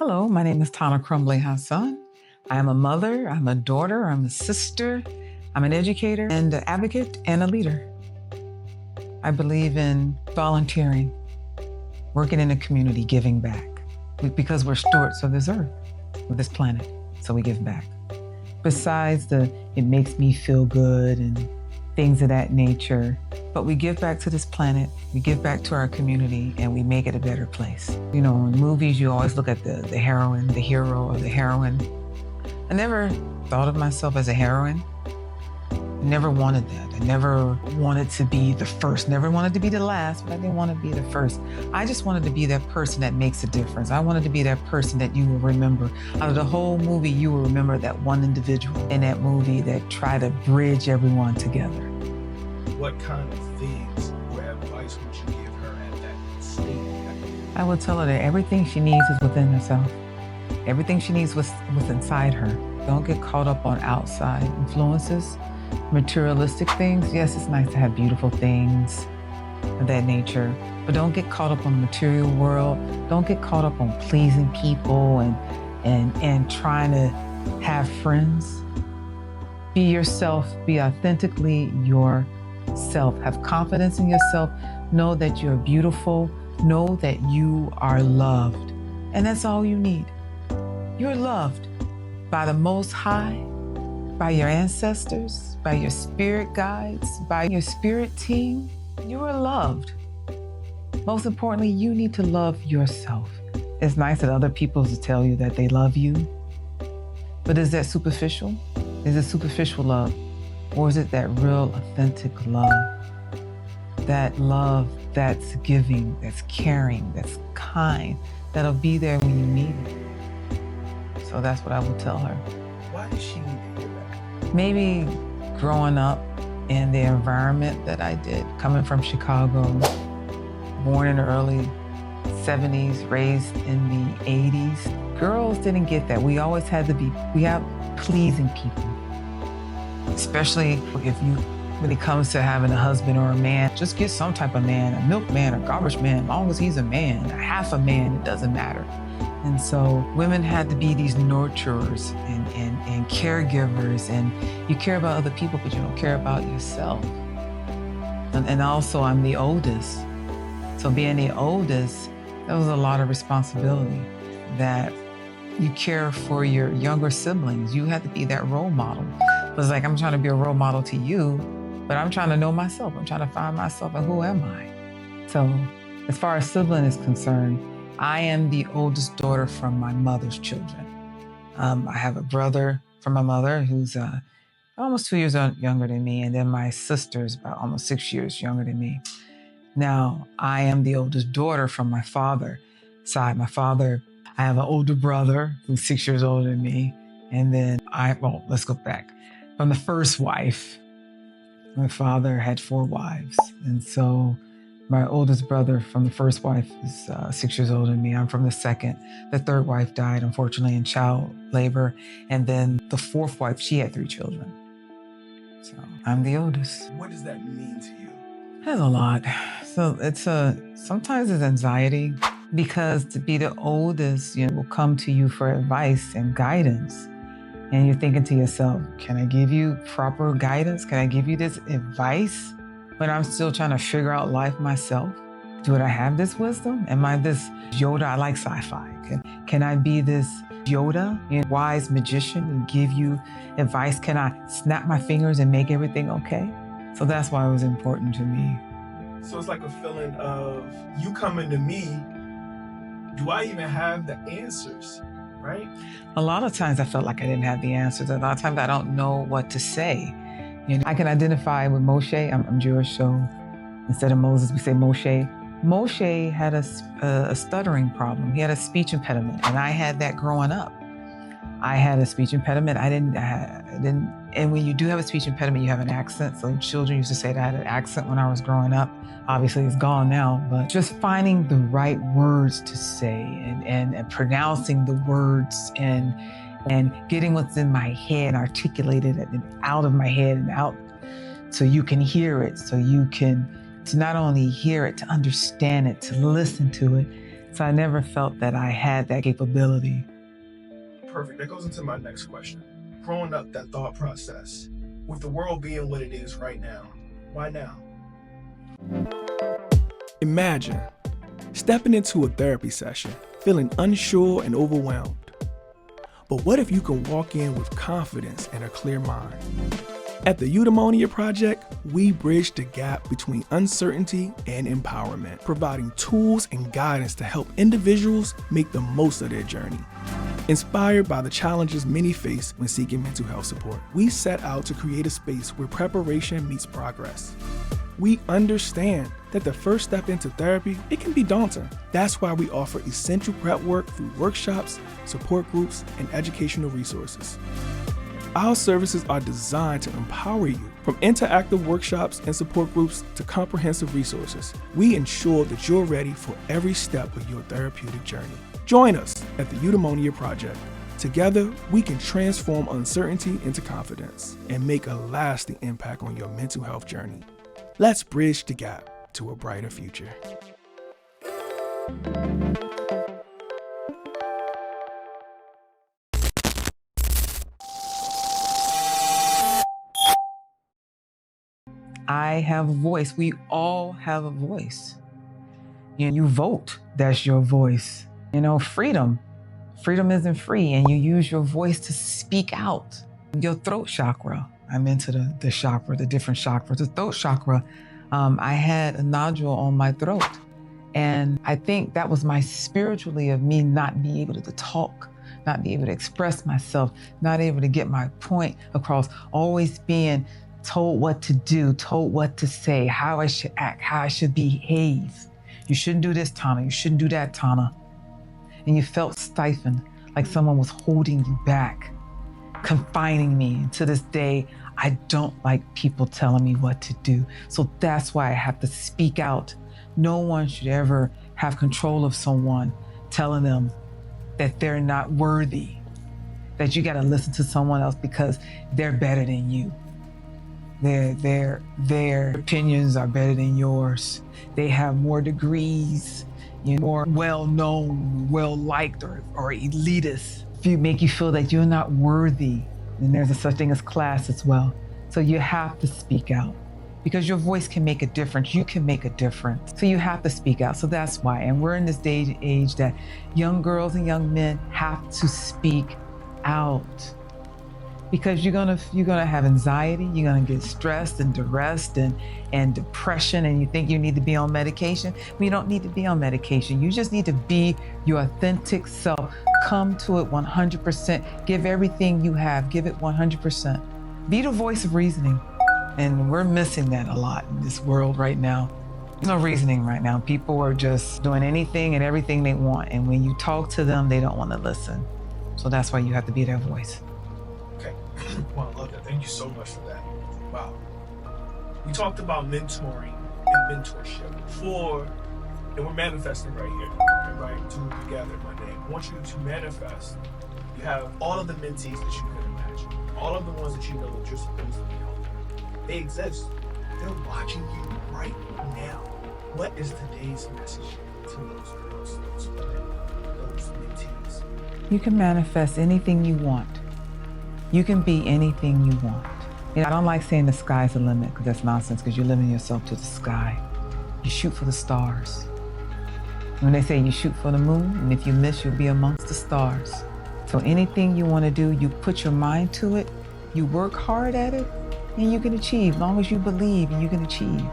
Hello, my name is Tana Crumbly Hassan. I'm a mother, I'm a daughter, I'm a sister, I'm an educator and an advocate and a leader. I believe in volunteering, working in the community, giving back, because we're stewards of this earth, of this planet, so we give back. Besides it makes me feel good and things of that nature, but we give back to this planet, we give back to our community, and we make it a better place. You know, in movies, you always look at the heroine, the hero, or the heroine. I never thought of myself as a heroine. I never wanted that. I never wanted to be the first, never wanted to be the last, but I didn't want to be the first. I just wanted to be that person that makes a difference. I wanted to be that person that you will remember. Out of the whole movie, you will remember that one individual in that movie that tried to bridge everyone together. What kind of things or advice would you give her at that stage? I would tell her that everything she needs is within herself. Everything she needs was inside her. Don't get caught up on outside influences, materialistic things. Yes, it's nice to have beautiful things of that nature, but don't get caught up on the material world. Don't get caught up on pleasing people and trying to have friends. Be yourself, be authentically yourself. Have confidence in yourself. Know that you're beautiful. Know that you are loved. And that's all you need. You're loved by the Most High, by your ancestors, by your spirit guides, by your spirit team. You are loved. Most importantly, you need to love yourself. It's nice that other people tell you that they love you, but is that superficial? Is it superficial love? Or is it that real, authentic love? That love that's giving, that's caring, that's kind, that'll be there when you need it. So that's what I would tell her. Why does she need to hear that? Maybe growing up in the environment that I did, coming from Chicago, born in the early 70s, raised in the 80s. Girls didn't get that. We always had to be, pleasing people. Especially when it comes to having a husband or a man, just get some type of man, a milkman, a garbage man, as long as he's a man, a half a man, it doesn't matter. And so women had to be these nurturers and caregivers, and you care about other people, but you don't care about yourself. And also I'm the oldest. So being the oldest, that was a lot of responsibility, that you care for your younger siblings. You had to be that role model. It was like, I'm trying to be a role model to you, but I'm trying to know myself. I'm trying to find myself, and who am I? So as far as sibling is concerned, I am the oldest daughter from my mother's children. I have a brother from my mother who's almost 2 years younger than me, and then my sister's about almost 6 years younger than me. Now, I am the oldest daughter from my father's side. I have an older brother who's 6 years older than me, and then let's go back. From the first wife, my father had 4 wives, and so my oldest brother from the first wife is 6 years older than me. I'm from the second. The third wife died, unfortunately, in child labor. And then the fourth wife, she had 3 children. So I'm the oldest. What does that mean to you? That's a lot. So sometimes it's anxiety, because to be the oldest, will come to you for advice and guidance. And you're thinking to yourself, can I give you proper guidance? Can I give you this advice? But I'm still trying to figure out life myself. Do I have this wisdom? Am I this Yoda? I like sci-fi. Can I be this Yoda, wise magician, and give you advice? Can I snap my fingers and make everything okay? So that's why it was important to me. So it's like a feeling of you coming to me, do I even have the answers, right? A lot of times I felt like I didn't have the answers. A lot of times I don't know what to say. I can identify with Moshe. I'm Jewish, so instead of Moses, we say Moshe. Moshe had a stuttering problem. He had a speech impediment, and I had that growing up. I had a speech impediment. I didn't, and when you do have a speech impediment, you have an accent. So children used to say that I had an accent when I was growing up. Obviously, it's gone now, but just finding the right words to say and pronouncing the words and getting what's in my head articulated and out of my head and out so you can hear it, so you can to not only hear it, to understand it, to listen to it, So I never felt that I had that capability. Perfect. That goes into my next question. Growing up, that thought process, with the world being what it is right now, why now? Imagine stepping into a therapy session, feeling unsure and overwhelmed. But what if you could walk in with confidence and a clear mind? At the Eudaimonia Project, we bridge the gap between uncertainty and empowerment, providing tools and guidance to help individuals make the most of their journey. Inspired by the challenges many face when seeking mental health support, we set out to create a space where preparation meets progress. We understand that the first step into therapy, it can be daunting. That's why we offer essential prep work through workshops, support groups, and educational resources. Our services are designed to empower you. From interactive workshops and support groups to comprehensive resources, we ensure that you're ready for every step of your therapeutic journey. Join us at the Eudaimonia Project. Together, we can transform uncertainty into confidence and make a lasting impact on your mental health journey. Let's bridge the gap to a brighter future. I have a voice. We all have a voice. You vote, that's your voice. Freedom. Freedom isn't free, and you use your voice to speak out. Your throat chakra. I'm into the chakra, the different chakras. The throat chakra, I had a nodule on my throat. And I think that was my spiritually of me not being able to talk, not be able to express myself, not able to get my point across, always being told what to do, told what to say, how I should act, how I should behave. You shouldn't do this, Tana. You shouldn't do that, Tana. And you felt stifled, like someone was holding you back, confining me. And to this day, I don't like people telling me what to do. So that's why I have to speak out. No one should ever have control of someone telling them that they're not worthy, that you got to listen to someone else because they're better than you. Their opinions are better than yours. They have more degrees, more well-known, well-liked, or elitist. If you make you feel that you're not worthy, then there's a such thing as class as well. So you have to speak out because your voice can make a difference. You can make a difference. So you have to speak out. So that's why. And we're in this day and age that young girls and young men have to speak out. Because you're gonna have anxiety, you're gonna get stressed and depressed and depression, and you think you need to be on medication. But you don't need to be on medication. You just need to be your authentic self. Come to it 100%. Give everything you have. Give it 100%. Be the voice of reasoning. And we're missing that a lot in this world right now. There's no reasoning right now. People are just doing anything and everything they want. And when you talk to them, they don't want to listen. So that's why you have to be their voice. Okay. Well, I love that. Thank you so much for that. Wow. We talked about mentoring and mentorship and we're manifesting right here, right? Two together, my name. I want you to manifest. You have all of the mentees that you could imagine, all of the ones that you know that you're supposed to be helping. They exist. They're watching you right now. What is today's message to those girls, those women, those mentees? You can manifest anything you want. You can be anything you want. I don't like saying the sky's the limit because that's nonsense because you're limiting yourself to the sky. You shoot for the stars. When they say you shoot for the moon, and if you miss, you'll be amongst the stars. So anything you want to do, you put your mind to it, you work hard at it, and you can achieve. As long as you believe, you can achieve.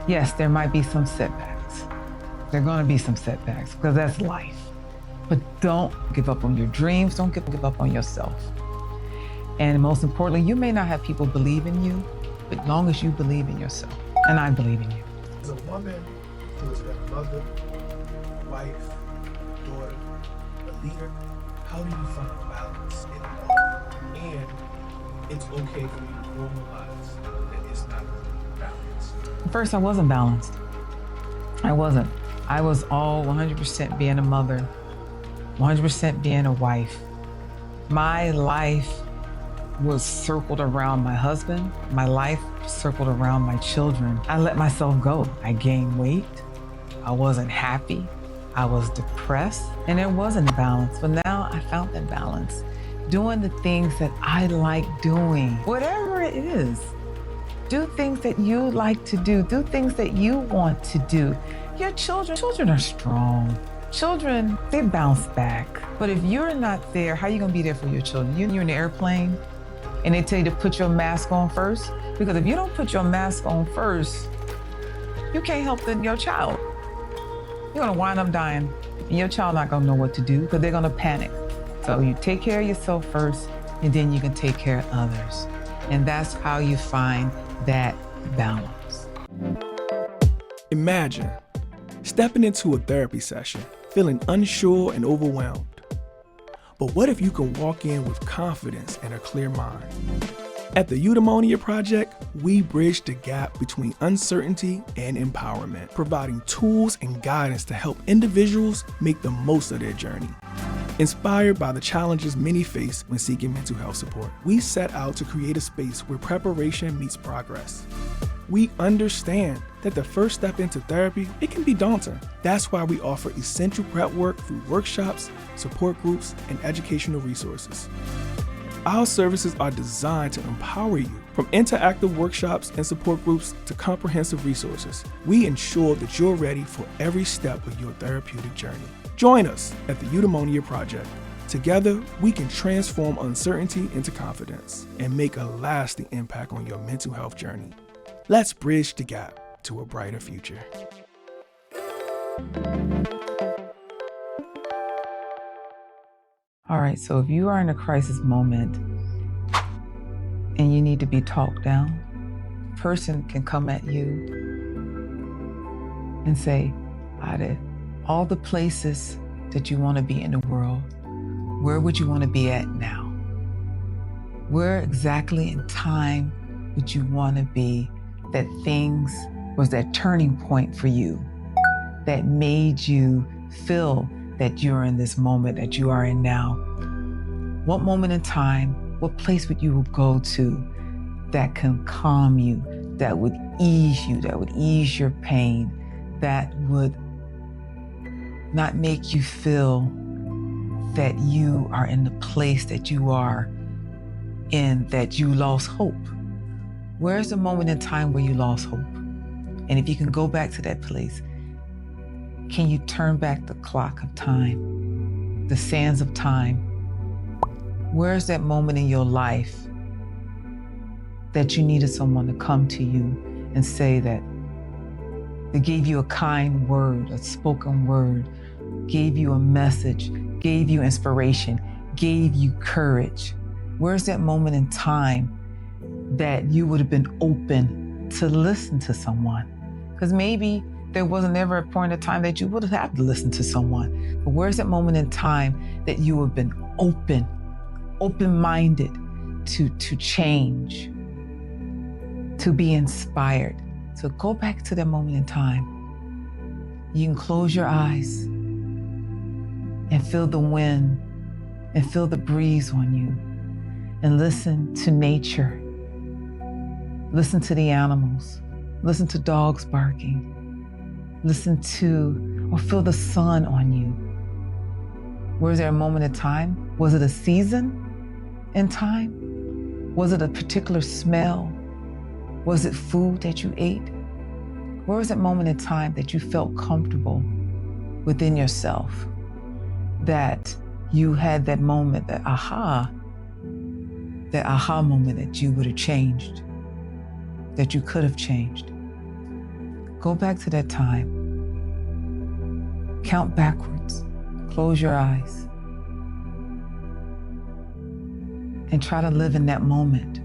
Yes, there might be some setbacks. There are going to be some setbacks because that's life. But don't give up on your dreams. Don't give up on yourself. And most importantly, you may not have people believe in you, but as long as you believe in yourself, and I believe in you. As a woman who has been a mother, wife, daughter, a leader, how do you find balance in it all? And it's okay for you to normalize that it's not balanced. First, I wasn't balanced. I wasn't. I was all 100% being a mother, 100% being a wife. My life was circled around my husband. My life circled around my children. I let myself go. I gained weight. I wasn't happy. I was depressed and there wasn't balance. But now I found that balance. Doing the things that I like doing, whatever it is. Do things that you like to do. Do things that you want to do. Your children are strong. Children, they bounce back. But if you're not there, how are you gonna be there for your children? You're in the airplane and they tell you to put your mask on first. Because if you don't put your mask on first, you can't help your child. You're gonna wind up dying and your child not gonna know what to do because they're gonna panic. So you take care of yourself first and then you can take care of others. And that's how you find that balance. Imagine stepping into a therapy session, feeling unsure and overwhelmed. But what if you can walk in with confidence and a clear mind? At the Eudaimonia Project, we bridge the gap between uncertainty and empowerment, providing tools and guidance to help individuals make the most of their journey. Inspired by the challenges many face when seeking mental health support, we set out to create a space where preparation meets progress. We understand that the first step into therapy, it can be daunting. That's why we offer essential prep work through workshops, support groups, and educational resources. Our services are designed to empower you. From interactive workshops and support groups to comprehensive resources, we ensure that you're ready for every step of your therapeutic journey. Join us at the Eudaimonia Project. Together, we can transform uncertainty into confidence and make a lasting impact on your mental health journey. Let's bridge the gap to a brighter future. All right, so if you are in a crisis moment and you need to be talked down, a person can come at you and say, out of all the places that you want to be in the world, where would you want to be at now? Where exactly in time would you want to be that things was that turning point for you that made you feel that you're in this moment that you are in now? What moment in time, what place would you go to that can calm you, that would ease you, that would ease your pain, that would not make you feel that you are in the place that you are in, that you lost hope? Where's the moment in time where you lost hope? And if you can go back to that place, can you turn back the clock of time, the sands of time? Where's that moment in your life that you needed someone to come to you and say that they gave you a kind word, a spoken word, gave you a message, gave you inspiration, gave you courage? Where's that moment in time that you would have been open to listen to someone? Because maybe there wasn't ever a point in time that you would have had to listen to someone. But where's that moment in time that you have been open-minded to change, to be inspired? So go back to that moment in time. You can close your eyes and feel the wind and feel the breeze on you and listen to nature. Listen to the animals. Listen to dogs barking. Listen to or feel the sun on you. Was there a moment in time? Was it a season in time? Was it a particular smell? Was it food that you ate? Where was that moment in time that you felt comfortable within yourself? That you had that moment, that aha moment that you would have changed, that you could have changed. Go back to that time. Count backwards. Close your eyes. And try to live in that moment.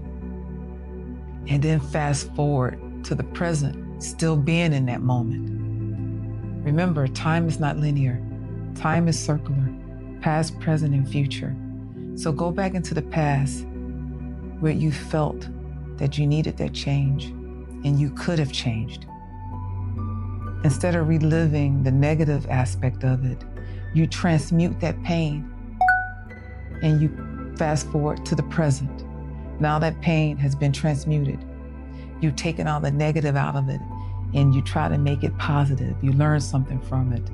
And then fast forward to the present, still being in that moment. Remember, time is not linear. Time is circular, past, present, and future. So go back into the past where you felt that you needed that change and you could have changed. Instead of reliving the negative aspect of it, you transmute that pain and you fast forward to the present. Now that pain has been transmuted. You've taken all the negative out of it and you try to make it positive. You learn something from it.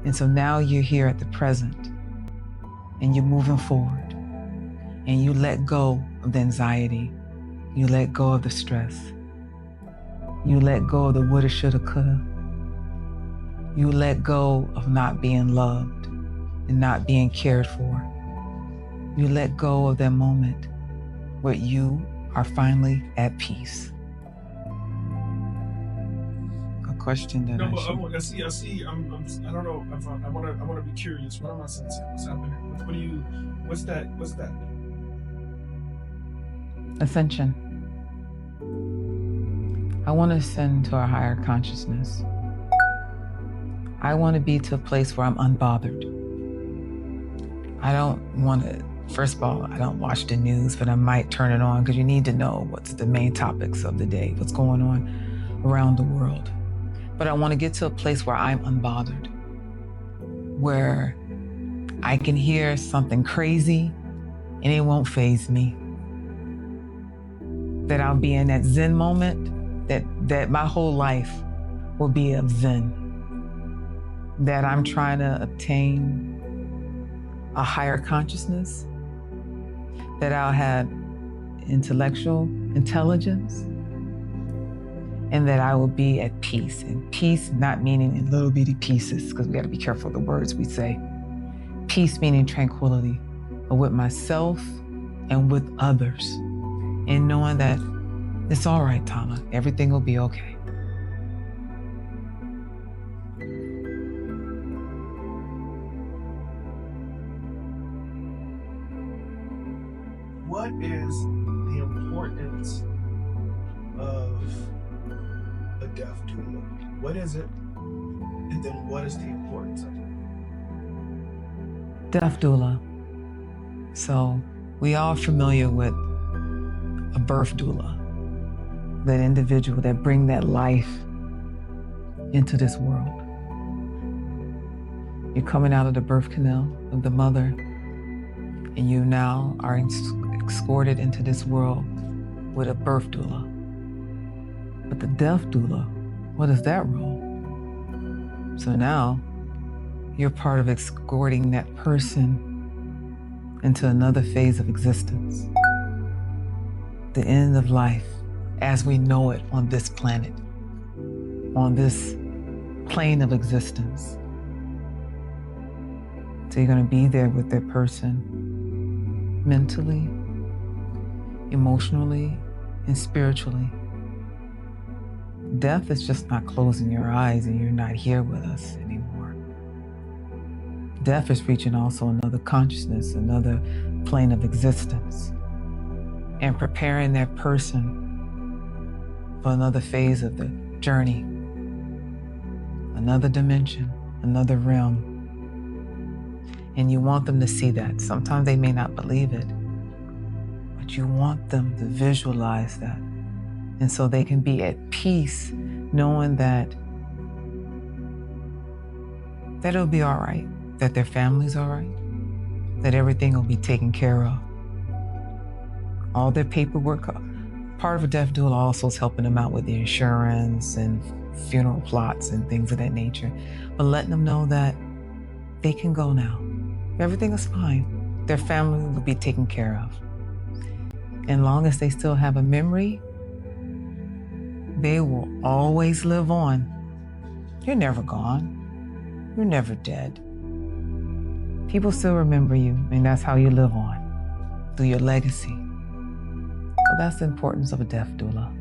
And so now you're here at the present and you're moving forward and you let go of the anxiety. You let go of the stress. You let go of the woulda, shoulda, coulda. You let go of not being loved and not being cared for. You let go of that moment where you are finally at peace. A question that No, but I see. I don't know. I want to be curious. What am I sensing? What's happening? What's that? Ascension. I want to ascend to a higher consciousness. I want to be to a place where I'm unbothered. I don't want to, first of all, I don't watch the news, but I might turn it on because you need to know what's the main topics of the day, what's going on around the world. But I want to get to a place where I'm unbothered, where I can hear something crazy and it won't faze me. That I'll be in that Zen moment, that my whole life will be of Zen. That I'm trying to obtain a higher consciousness, that I'll have intellectual intelligence, and that I will be at peace. And peace not meaning in little bitty pieces, because we got to be careful of the words we say. Peace meaning tranquility, but with myself and with others, and knowing that it's all right, Tana, everything will be okay. What is the importance of a deaf doula? What is it? And then what is the importance of it? Deaf doula. So we all familiar with a birth doula, that individual that bring that life into this world. You're coming out of the birth canal of the mother, and you now are escorted into this world with a birth doula. But the deaf doula, what is that role? So now you're part of escorting that person into another phase of existence. The end of life as we know it on this planet, on this plane of existence. So you're going to be there with that person mentally, emotionally, and spiritually. Death is just not closing your eyes and you're not here with us anymore. Death is reaching also another consciousness, another plane of existence, and preparing that person for another phase of the journey, another dimension, another realm. And you want them to see that. Sometimes they may not believe it, but you want them to visualize that. And so they can be at peace knowing that it'll be all right, that their family's all right, that everything will be taken care of. All their paperwork. Part of a deaf doula also is helping them out with the insurance and funeral plots and things of that nature. But letting them know that they can go now. Everything is fine. Their family will be taken care of. And long as they still have a memory, they will always live on. You're never gone. You're never dead. People still remember you, and that's how you live on, through your legacy. So that's the importance of a deaf doula.